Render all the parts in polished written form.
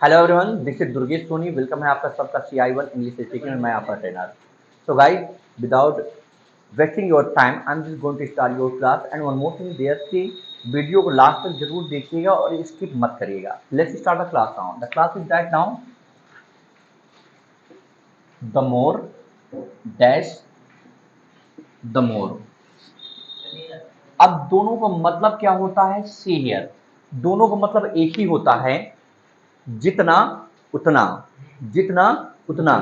Hello everyone, this is Durgesh Soni. Welcome है आपका सबका CI1 इंग्लिश स्पीकिंग में। मैं आपका trainer. So guys, without wasting your time I am just going to start your class and one more thing there कि video को last तक जरूर देखिएगा और स्किप मत करिएगा। Let's start the class now. The class is that now the more dash the more. अब दोनों का मतलब क्या होता है? See here. दोनों का मतलब एक ही होता है, जितना उतना, जितना उतना।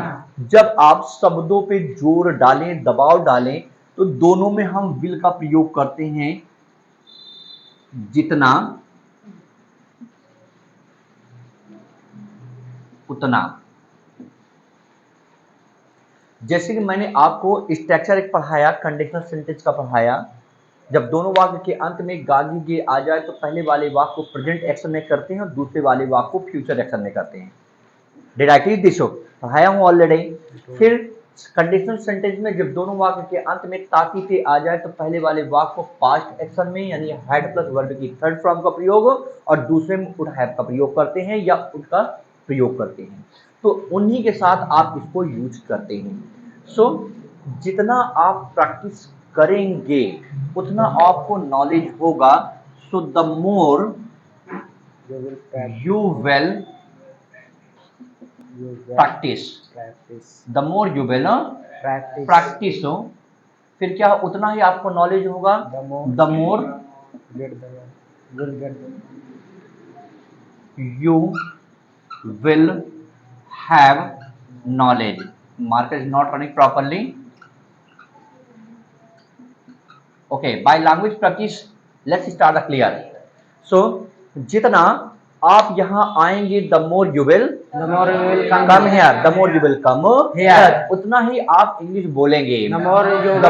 जब आप शब्दों पे जोर डालें, दबाव डालें, तो दोनों में हम विल का प्रयोग करते हैं। जितना उतना। जैसे कि मैंने आपको स्ट्रक्चर एक पढ़ाया, कंडीशनल सेंटेंस का पढ़ाया। जब दोनों वाक्य के अंत में गागी गे आ जाए तो पहले वाले वाक्य को प्रेजेंट एक्शन में करते हैं और दूसरे वाले वाक्य को फ्यूचर एक्शन में करते हैं। Did I teach this? पढ़ाया हूं ऑलरेडी। फिर कंडीशनल सेंटेंस में जब दोनों वाक्य के अंत में ताकि पे आ जाए तो पहले वाले वाक्य को पास्ट एक्शन में यानी हैड प्लस वर्ब की थर्ड फॉर्म का प्रयोग और दूसरे में वुड हैव का प्रयोग करते हैं या उनका प्रयोग करते हैं। तो उन्हीं के साथ आप इसको यूज करते हैं। सो जितना आप प्रैक्टिस करेंगे उतना आपको नॉलेज होगा। So the more you will practice, the more you will practice हो, फिर क्या उतना ही आपको नॉलेज होगा। The more you will have knowledge. Marker is not running properly. Okay, by language practice, let's start the clear. So, जितना आप यहाँ आएंगे, the more you will come here. The more you will come here. उतना ही आप English बोलेंगे। The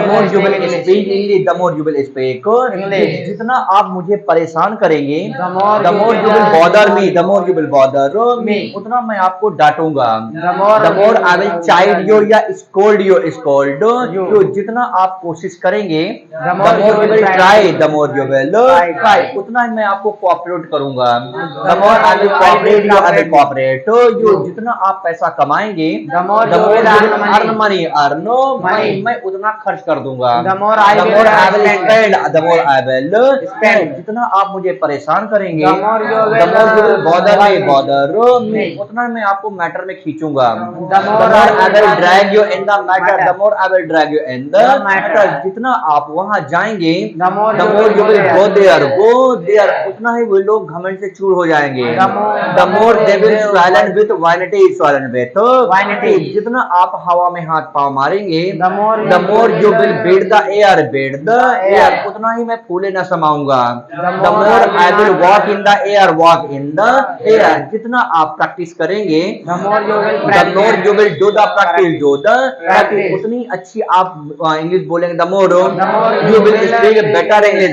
more you will speak English. The more you will speak English. जितना आप मुझे परेशान करेंगे, the more you will bother me. The more you will bother me. उतना मैं आपको डांटूंगा। The more I will chide you या scold you. जितना आप कोशिश करेंगे, the more you will try. The more you will try. उतना ही मैं आपको कोऑपरेट करूंगा। The more I will cooperate you, I will cooperate you. जितना आप पैसा कमाएंगे, the more you will earn money. मैं उतना खर्च कर दूंगा। The more I will spend. The more I will spend. जितना आप मुझे परेशान करेंगे, the more you will bother me. उतना मैं आपको मैटर में खींचूंगा। The more I will drag you in the matter. The more I will drag you in the matter. जितना आप वहां जाएंगे, the more you will go there. उतना ही वो लोग घमंड से चूर हो जाएंगे। The more they will silent with vanity. जितना आप हवा में हाथ पांव मारेंगे, the more you will beat the air. उतना ही मैं फूले न समाऊंगा। The more I will walk in the air. जितना आप प्रैक्टिस करेंगे, the more you will do the practice. उतनी अच्छी आप इंग्लिश बोलेंगे। The more you will speak better English.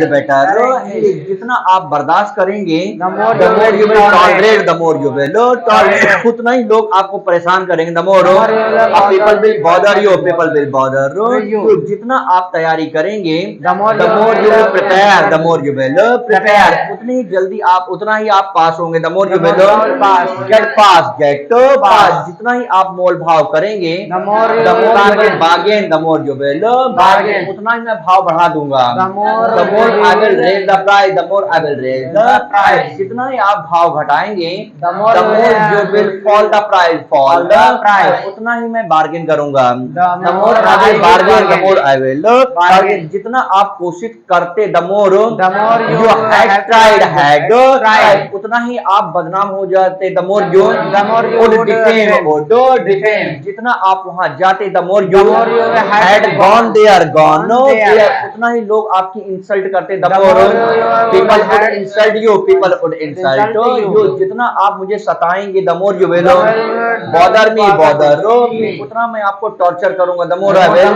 जितना आप बर्दाश्त करेंगे, the more you will tolerate. The more you will tolerate. उतना ही लोग आपको परेशान करेंगे। The more people will bother you. जितना आप तैयारी करेंगे, the more you will prepare. The more you will prepare. उतनी ही जल्दी आप उतना ही आप पास होंगे। The more you will get pass. जितना ही आप मोल भाव करेंगे, the more you will bargain. The more you will bargain. उतना ही मैं भाव बढ़ा दूंगा। The more I will raise the price. The more I will raise the price. जितना ही आप भाव घटाएंगे, the more you will fall the price. उतना ही मैं बार्गेन करूंगा। The more I will bargain. The more I will bargain. जितना आप कोशिश करते, the more you had tried. उतना ही आप बदनाम हो जाते। The more you would defame. जितना आप वहां जाते, the more you had gone there. उतना ही लोग आपकी इंसल्ट करते। The more people would insult you. जितना आप मुझे सताएंगे, the more you will bother me. उतना मैं आपको टॉर्चर करूंगा। The more I will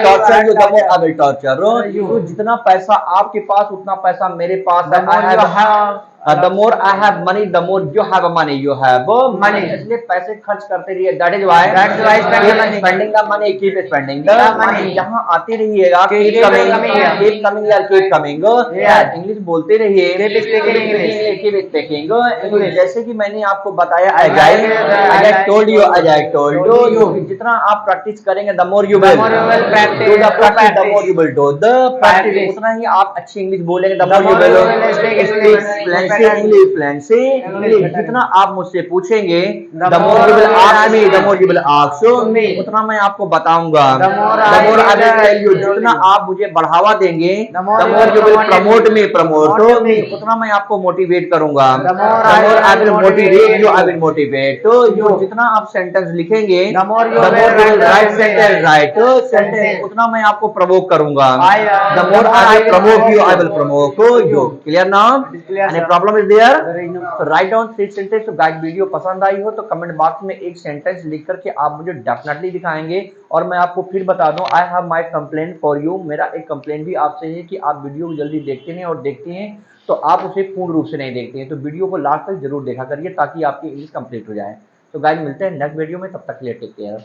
torture you. The more I will torture you. जितना पैसा आपके पास उतना पैसा मेरे पास है। The more I have money, the more you have money, you have money. इसलिए पैसे खर्च करते रहिए, that is why spending the money, keep spending the money. यहाँ आते रहिएगा, कीप कमिंग यार, कीप कमिंग। इंग्लिश बोलते रहिए, कीप स्पीकिंग इंग्लिश। जैसे कि मैंने आपको बताया, as I told you, as I told you, जितना आप प्रैक्टिस करेंगे the more you will do the practice, the more you will do the practice, उतना ही आप अच्छी इंग्लिश बोलेंगे। The more you will speak fluency English. जितना आप मुझसे पूछेंगे, the more you will ask me, the more you will ask me, उतना मैं आपको बताऊंगा। The more I will tell you, जितना आप मुझे बढ़ावा देंगे, the more you will promote me, उतना मैं आपको मोटिवेट करूंगा। The more I will motivate you, I will motivate you. जितना आप सेंटेंस लिखेंगे, the more you will write sentence, उतना मैं आपको प्रवोक करूंगा। The more I will promote you, I will promote you. Clear now? Any problem is there? Write down 3 सेंटेंस। तो गाइड वीडियो पसंद आई हो तो कमेंट बॉक्स में एक सेंटेंस लिख करके आप मुझे डेफिनेटली दिखाएंगे। और मैं आपको फिर बता दूं, I have my complaint for you. मेरा एक कंप्लेंट भी आपसे है कि आप वीडियो को जल्दी देखते हैं और देखते हैं तो आप उसे पूर्ण रूप से नहीं देखते हैं। तो वीडियो को लास्ट तक जरूर देखा करिए ताकि आपकी इंग्लिश कंप्लीट हो जाए। तो गाइड मिलते हैं नेक्स्ट वीडियो में, तब तक के लिए टेक केयर।